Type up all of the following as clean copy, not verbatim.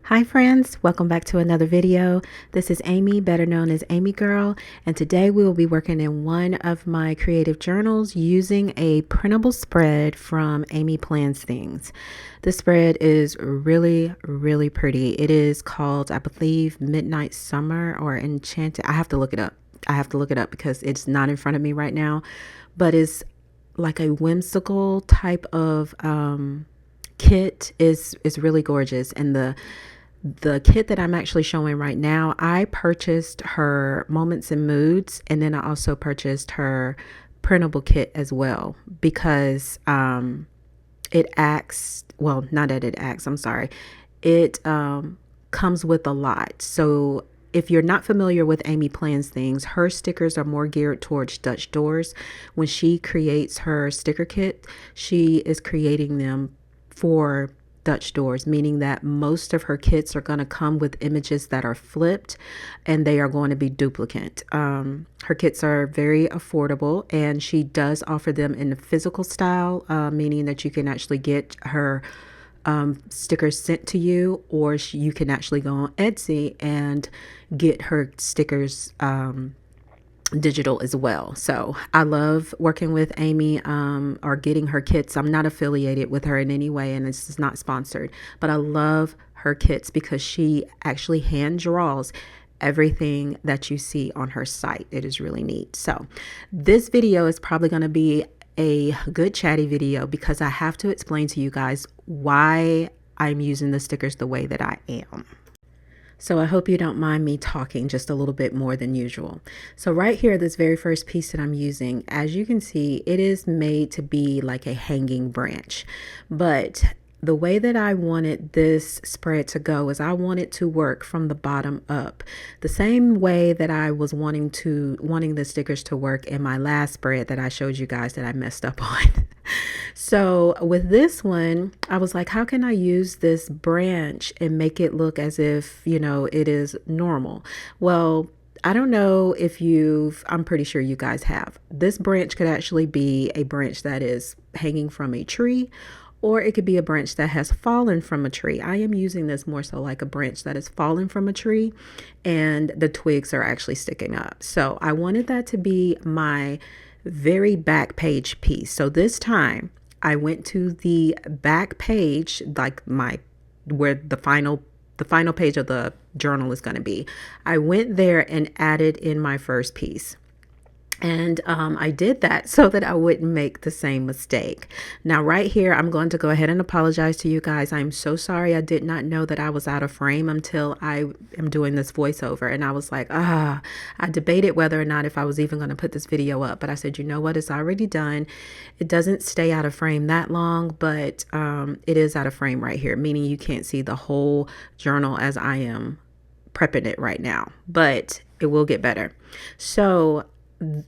Hi friends, welcome back to another video. This is Amy, better known as Amy Girl, and today we will be working in one of my creative journals using a printable spread from Amy Plans Things. This spread is really pretty. It is called, I believe, Midnight Summer or Enchanted. I have to look it up. Because it's not in front of me right now, but it's like a whimsical type of kit. Is really gorgeous, and the kit that I'm actually showing right now, I purchased her Moments and Moods, and then I also purchased her printable kit as well because it acts, well, not that it acts, I'm sorry. It comes with a lot. So if you're not familiar with Amy Plans Things, her stickers are more geared towards Dutch doors. When she creates her sticker kit, she is creating them for Dutch doors, meaning that most of her kits are going to come with images that are flipped and they are going to be duplicate. Her kits are very affordable, and she does offer them in the physical style, meaning that you can actually get her stickers sent to you, or you can actually go on Etsy and get her stickers digital as well. So I love working with Amy or getting her kits. I'm not affiliated with her in any way, and this is not sponsored, but I love her kits because she actually hand draws everything that you see on her site. It is really neat. So this video is probably going to be a good chatty video because I have to explain to you guys why I'm using the stickers the way that I am. So I hope you don't mind me talking just a little bit more than usual. So right here, this very first piece that I'm using, as you can see, it is made to be like a hanging branch. But the way that I wanted this spread to go is I wanted to work from the bottom up, the same way that I was wanting the stickers to work in my last spread that I showed you guys that I messed up on. So with this one, I was like, how can I use this branch and make it look as if, it is normal? Well, I don't know if I'm pretty sure you guys have. This branch could actually be a branch that is hanging from a tree, or it could be a branch that has fallen from a tree. I am using this more so like a branch that has fallen from a tree and the twigs are actually sticking up. So I wanted that to be my very back page piece. So this time I went to the back page, like where the final page of the journal is going to be. I went there and added in my first piece. And I did that so that I wouldn't make the same mistake. Now, right here, I'm going to go ahead and apologize to you guys. I'm so sorry. I did not know that I was out of frame until I am doing this voiceover. And I was like, I debated whether or not if I was even going to put this video up. But I said, you know what? It's already done. It doesn't stay out of frame that long, but it is out of frame right here, meaning you can't see the whole journal as I am prepping it right now. But it will get better. So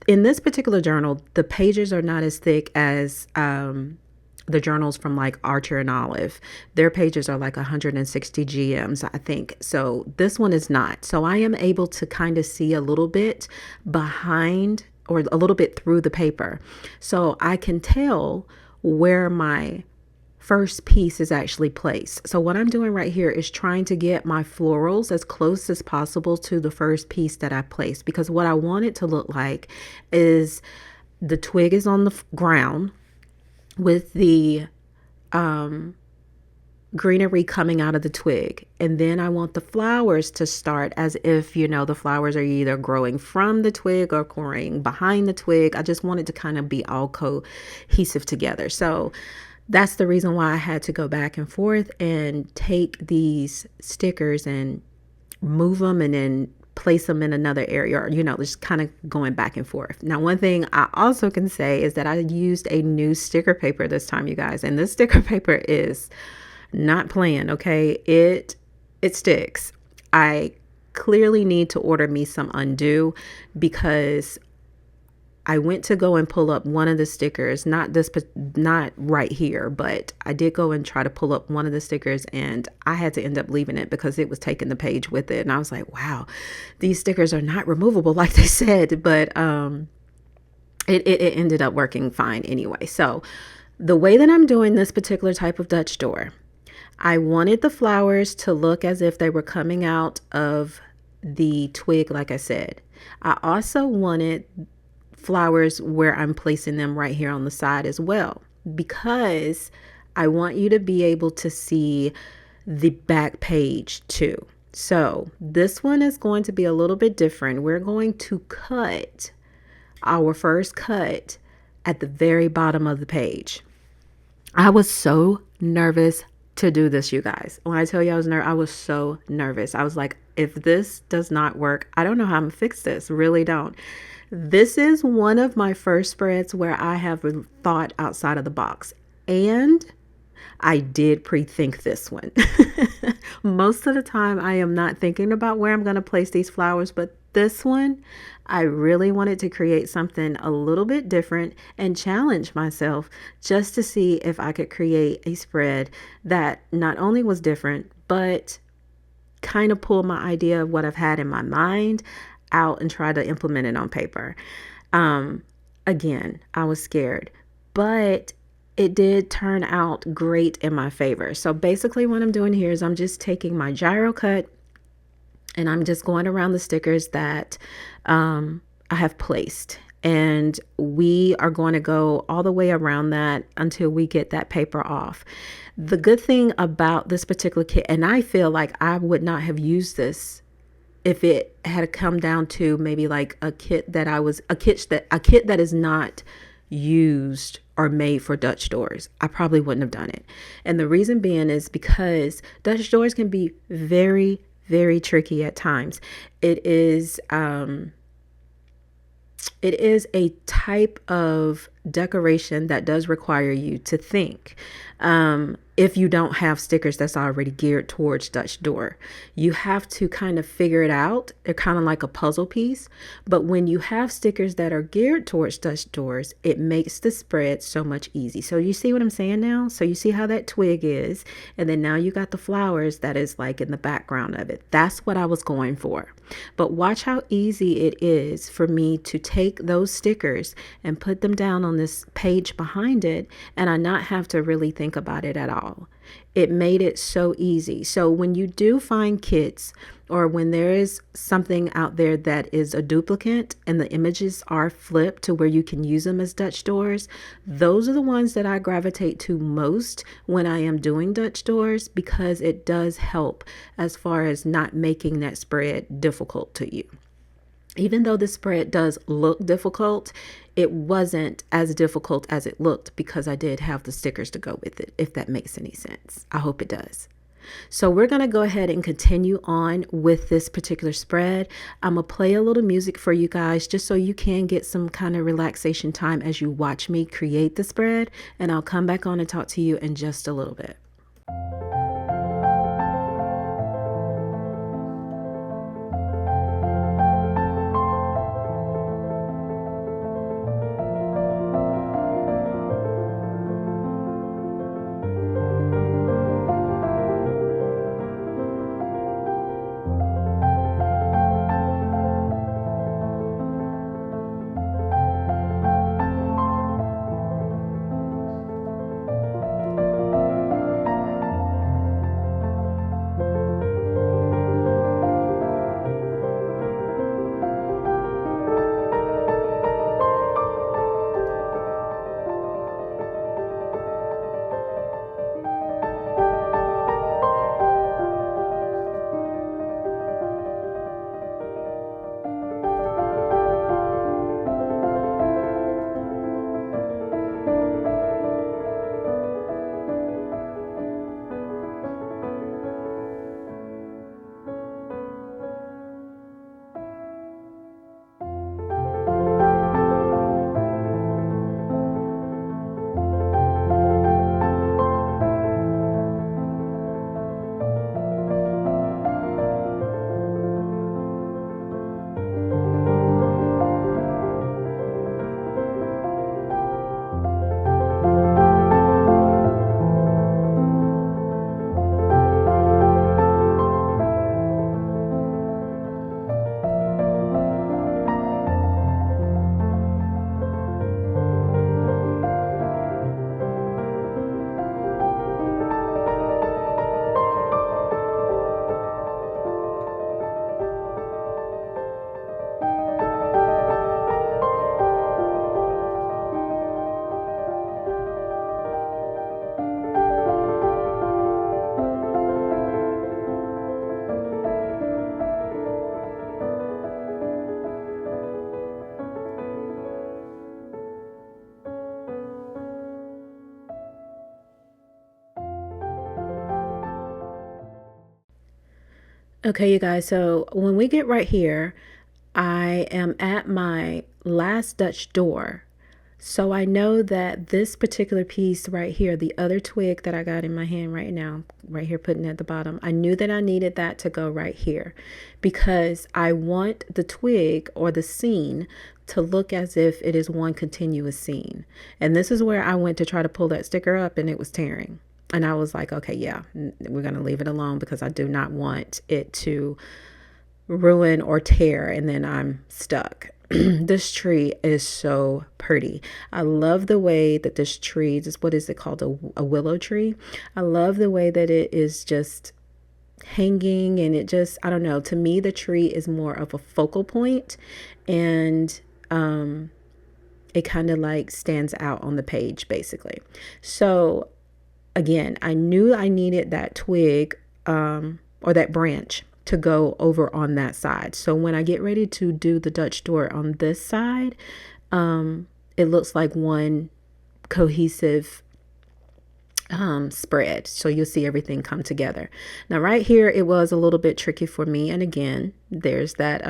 in this particular journal, the pages are not as thick as the journals from like Archer and Olive. Their pages are like 160 GMs, I think. So this one is not. So I am able to kind of see a little bit behind or a little bit through the paper. So I can tell where my first piece is actually placed. So what I'm doing right here is trying to get my florals as close as possible to the first piece that I placed, because what I want it to look like is the twig is on the ground with the greenery coming out of the twig, and then I want the flowers to start as if the flowers are either growing from the twig or growing behind the twig. I just want it to kind of be all cohesive together. So that's the reason why I had to go back and forth and take these stickers and move them and then place them in another area, or, just kind of going back and forth. Now, one thing I also can say is that I used a new sticker paper this time, you guys, and this sticker paper is not playing, okay? It sticks. I clearly need to order me some undo because I went to go and pull up one of the stickers, not right here, but I did go and try to pull up one of the stickers, and I had to end up leaving it because it was taking the page with it. And I was like, wow, these stickers are not removable like they said, but it ended up working fine anyway. So the way that I'm doing this particular type of Dutch door, I wanted the flowers to look as if they were coming out of the twig, like I said. I also wanted flowers where I'm placing them right here on the side as well, because I want you to be able to see the back page too. So this one is going to be a little bit different. We're going to cut our first cut at the very bottom of the page. I was so nervous to do this, you guys. When I tell you I was so nervous. I was like, if this does not work, I don't know how I'm gonna fix this. Really don't. This is one of my first spreads where I have thought outside of the box. And I did pre-think this one. Most of the time I am not thinking about where I'm going to place these flowers, but this one, I really wanted to create something a little bit different and challenge myself just to see if I could create a spread that not only was different, but kind of pull my idea of what I've had in my mind out and try to implement it on paper. Again, I was scared, but it did turn out great in my favor. So basically what I'm doing here is I'm just taking my gyro cut and I'm just going around the stickers that I have placed. And we are going to go all the way around that until we get that paper off. The good thing about this particular kit, and I feel like I would not have used this if it had come down to maybe like a kit that is not used or made for Dutch doors, I probably wouldn't have done it. And the reason being is because Dutch doors can be very, very tricky at times. It is a type of decoration that does require you to think. If you don't have stickers that's already geared towards Dutch door, you have to kind of figure it out. They're kind of like a puzzle piece. But when you have stickers that are geared towards Dutch doors, it makes the spread so much easy. So you see what I'm saying now? So you see how that twig is, and then now you got the flowers that is like in the background of it. That's what I was going for. But watch how easy it is for me to take those stickers and put them down on this page behind it, and I not have to really think about it at all. It made it so easy. So when you do find kits, or when there is something out there that is a duplicate and the images are flipped to where you can use them as Dutch doors, those are the ones that I gravitate to most when I am doing Dutch doors, because it does help as far as not making that spread difficult to you. Even though the spread does look difficult, it wasn't as difficult as it looked because I did have the stickers to go with it, if that makes any sense. I hope it does. So we're going to go ahead and continue on with this particular spread. I'm going to play a little music for you guys just so you can get some kind of relaxation time as you watch me create the spread, and I'll come back on and talk to you in just a little bit. Okay, you guys, so when we get right here, I am at my last Dutch door. So I know that this particular piece right here, the other twig that I got in my hand right now, right here putting at the bottom, I knew that I needed that to go right here because I want the twig or the scene to look as if it is one continuous scene. And this is where I went to try to pull that sticker up and it was tearing. And I was like, okay, yeah, we're going to leave it alone because I do not want it to ruin or tear and then I'm stuck. This tree is so pretty. I love the way that this tree, is what is it called? A willow tree. I love the way that it is just hanging and it just, I don't know, to me the tree is more of a focal point and it kind of like stands out on the page basically. So again, I knew I needed that twig or that branch to go over on that side. So when I get ready to do the Dutch door on this side, it looks like one cohesive spread. So you'll see everything come together. Now right here, it was a little bit tricky for me. And again, there's that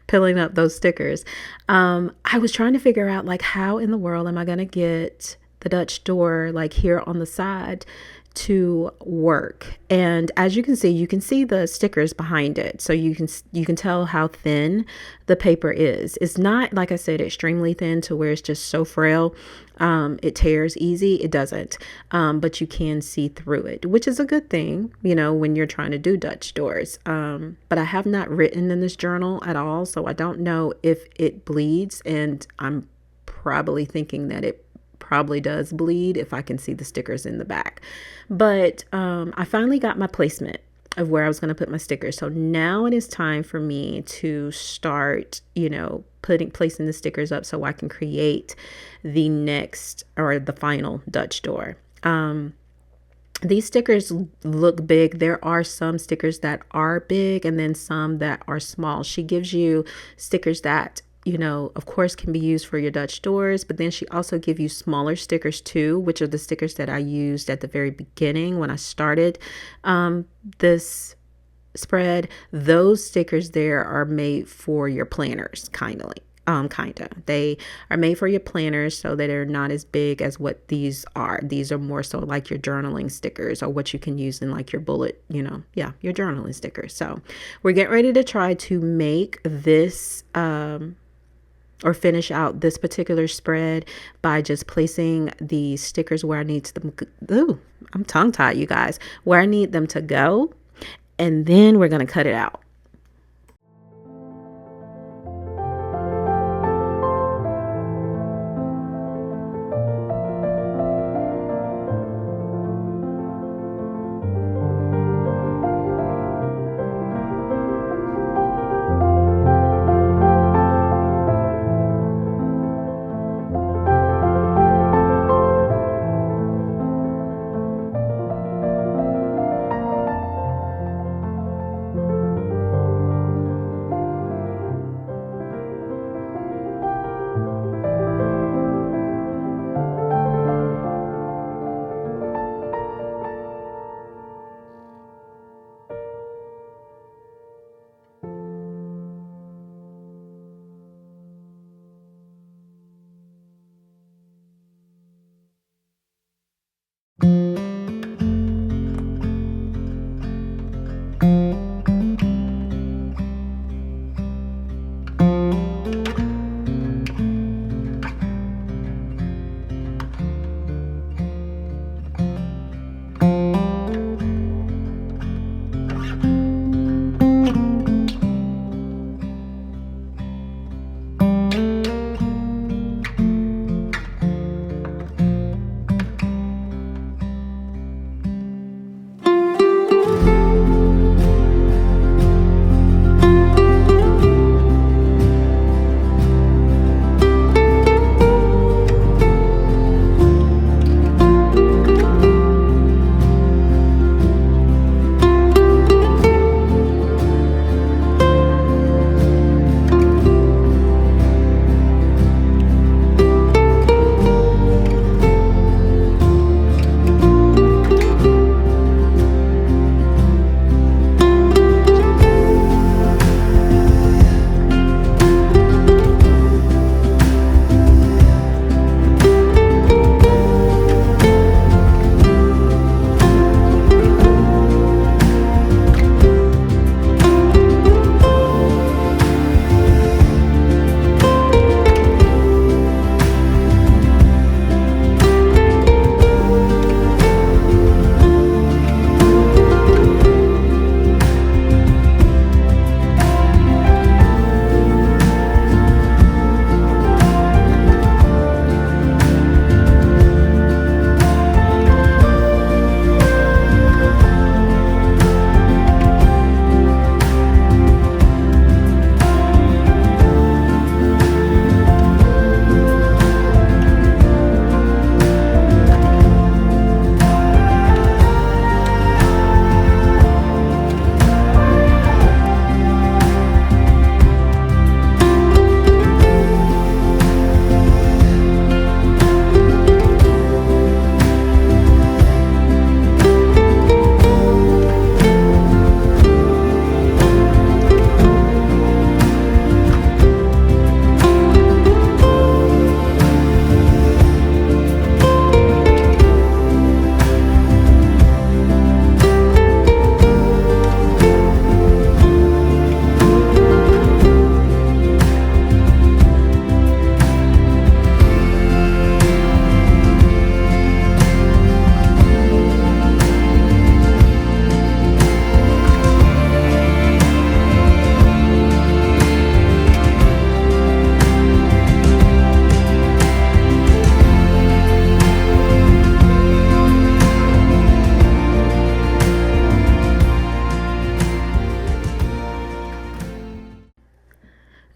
pilling up those stickers. I was trying to figure out like how in the world am I going to get the Dutch door like here on the side to work. And as you can see the stickers behind it. So you can tell how thin the paper is. It's not, like I said, extremely thin to where it's just so frail. It tears easy. It doesn't. But you can see through it, which is a good thing, you know, when you're trying to do Dutch doors. But I have not written in this journal at all. So I don't know if it bleeds, and I'm probably thinking that it probably does bleed if I can see the stickers in the back. But I finally got my placement of where I was going to put my stickers. So now it is time for me to start, you know, placing the stickers up so I can create the next or the final Dutch door. These stickers look big. There are some stickers that are big and then some that are small. She gives you stickers that, you know, of course, can be used for your Dutch doors, but then she also gives you smaller stickers too, which are the stickers that I used at the very beginning when I started this spread. Those stickers there are made for your planners, kinda. They are made for your planners so that they're not as big as what these are. These are more so like your journaling stickers or what you can use in like your bullet, you know, yeah, your journaling stickers. So we're getting ready to try to make this or finish out this particular spread by just placing the stickers where I need them. Ooh, I'm tongue tied, you guys, where I need them to go. And then we're going to cut it out.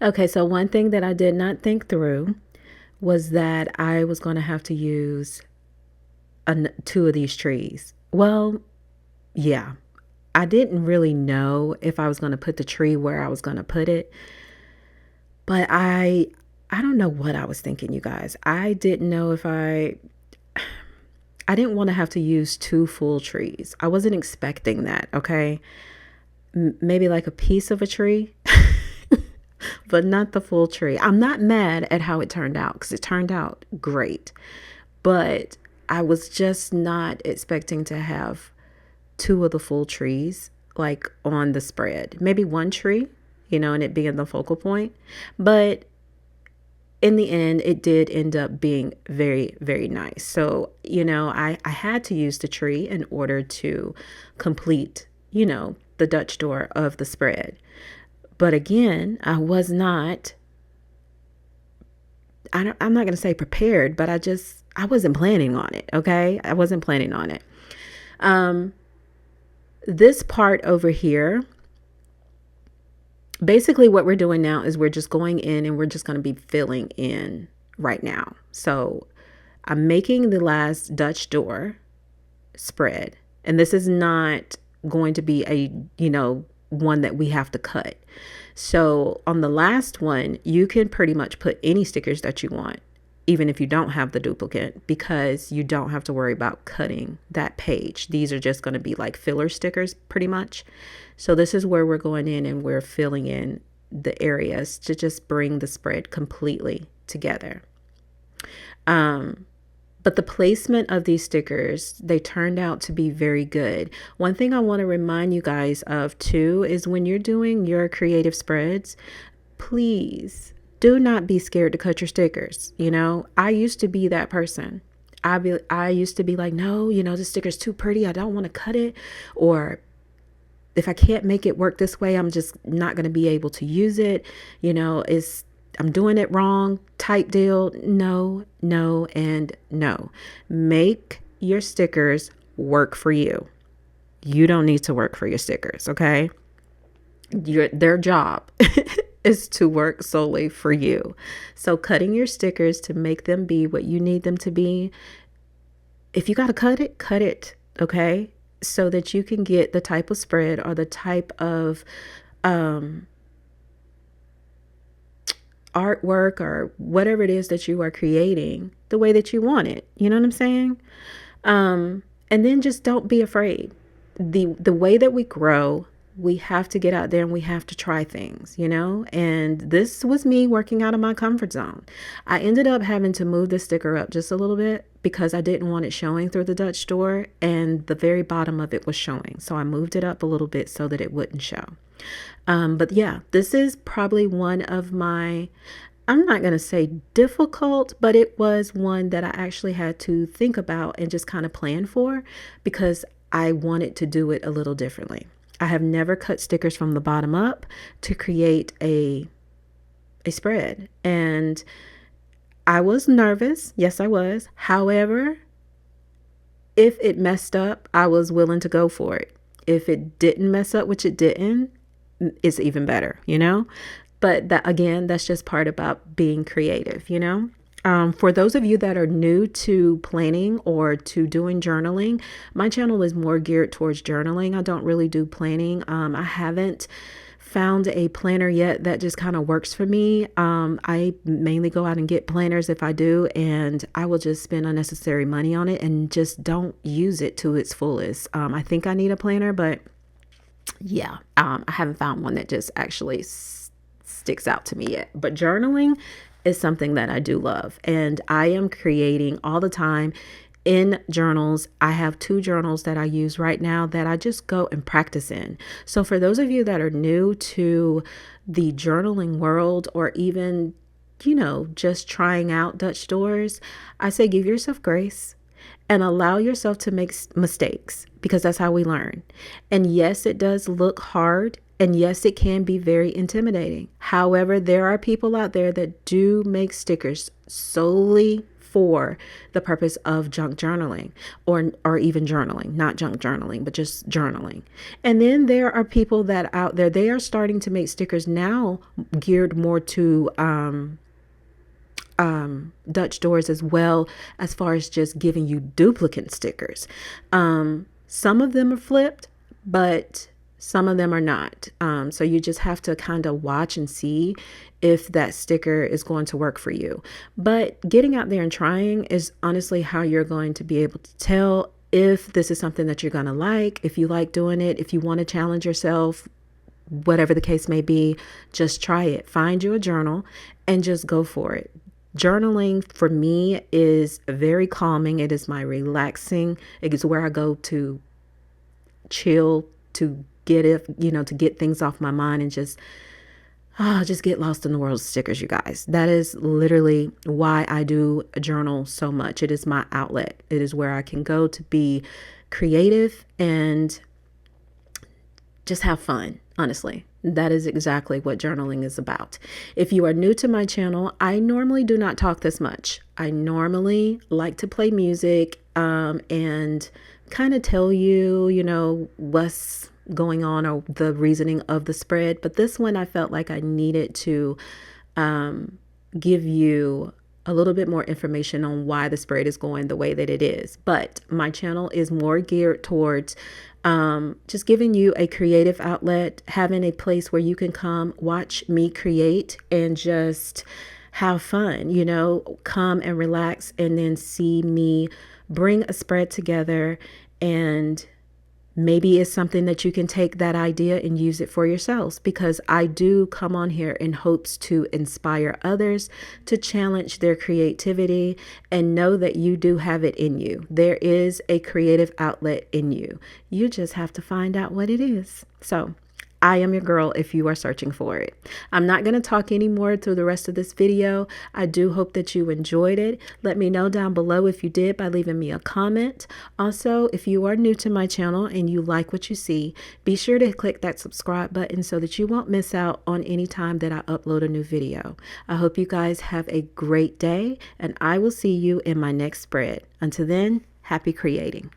Okay, so one thing that I did not think through was that I was going to have to use two of these trees. Well, yeah, I didn't really know if I was going to put the tree where I was going to put it, but I don't know what I was thinking, you guys. I didn't know if I didn't want to have to use two full trees. I wasn't expecting that, okay? Maybe like a piece of a tree, but not the full tree. I'm not mad at how it turned out because it turned out great. But I was just not expecting to have two of the full trees like on the spread. Maybe one tree, and it being the focal point. But in the end, it did end up being very, very nice. So, I had to use the tree in order to complete, the Dutch door of the spread. But again, I was not, I'm not going to say prepared, but I wasn't planning on it. Okay. I wasn't planning on it. This part over here, basically what we're doing now is we're just going in and we're just going to be filling in right now. So I'm making the last Dutch door spread, and this is not going to be a, one that we have to cut. So on the last one, you can pretty much put any stickers that you want, even if you don't have the duplicate, because you don't have to worry about cutting that page. These are just going to be like filler stickers pretty much. So this is where we're going in and we're filling in the areas to just bring the spread completely together. But the placement of these stickers, they turned out to be very good. One thing I want to remind you guys of too is when you're doing your creative spreads, please do not be scared to cut your stickers. I used to be that person. I used to be like, no, this sticker's too pretty. I don't want to cut it. Or if I can't make it work this way, I'm just not going to be able to use it. I'm doing it wrong type deal. No, no, and no. Make your stickers work for you. You don't need to work for your stickers, okay? Their job is to work solely for you. So cutting your stickers to make them be what you need them to be, if you got to cut it, okay? So that you can get the type of spread or the type of artwork or whatever it is that you are creating the way that you want it. You know what I'm saying? And then just don't be afraid. The way that we grow, we have to get out there and we have to try things, and this was me working out of my comfort zone. I ended up having to move the sticker up just a little bit because I didn't want it showing through the Dutch door, and the very bottom of it was showing. So I moved it up a little bit so that it wouldn't show. But yeah, this is probably one of my, I'm not going to say difficult, but it was one that I actually had to think about and just kind of plan for because I wanted to do it a little differently. I have never cut stickers from the bottom up to create a spread. And I was nervous. Yes, I was. However, if it messed up, I was willing to go for it. If it didn't mess up, which it didn't, it's even better, But that, again, that's just part about being creative, For those of you that are new to planning or to doing journaling, my channel is more geared towards journaling. I don't really do planning. I haven't found a planner yet that just kind of works for me. I mainly go out and get planners if I do, and I will just spend unnecessary money on it and just don't use it to its fullest. I think I need a planner, but yeah, I haven't found one that just actually sticks out to me yet. But journaling is something that I do love, and I am creating all the time in journals. I have 2 journals that I use right now that I just go and practice in. So for those of you that are new to the journaling world, or even, just trying out Dutch doors, I say give yourself grace and allow yourself to make mistakes, because that's how we learn. And yes, it does look hard. And yes, it can be very intimidating. However, there are people out there that do make stickers solely for the purpose of junk journaling or even journaling, not junk journaling, but just journaling. And then there are people that out there, they are starting to make stickers now geared more to Dutch doors, as well as far as just giving you duplicate stickers. Some of them are flipped, but some of them are not. So you just have to kind of watch and see if that sticker is going to work for you. But getting out there and trying is honestly how you're going to be able to tell if this is something that you're going to like, if you like doing it, if you want to challenge yourself, whatever the case may be. Just try it. Find you a journal and just go for it. Journaling for me is very calming. It is my relaxing. It is where I go to chill, to get it, to get things off my mind and just get lost in the world of stickers, you guys. That is literally why I do journal so much. It is my outlet. It is where I can go to be creative and just have fun, honestly. That is exactly what journaling is about. If you are new to my channel, I normally do not talk this much. I normally like to play music and kind of tell you, what's going on or the reasoning of the spread. But this one, I felt like I needed to give you a little bit more information on why the spread is going the way that it is. But my channel is more geared towards just giving you a creative outlet, having a place where you can come watch me create and just have fun, come and relax and then see me bring a spread together. And maybe it's something that you can take that idea and use it for yourselves, because I do come on here in hopes to inspire others, to challenge their creativity, and know that you do have it in you. There is a creative outlet in you. You just have to find out what it is. So I am your girl if you are searching for it. I'm not going to talk anymore through the rest of this video. I do hope that you enjoyed it. Let me know down below if you did by leaving me a comment. Also, if you are new to my channel and you like what you see, be sure to click that subscribe button so that you won't miss out on any time that I upload a new video. I hope you guys have a great day, and I will see you in my next spread. Until then, happy creating.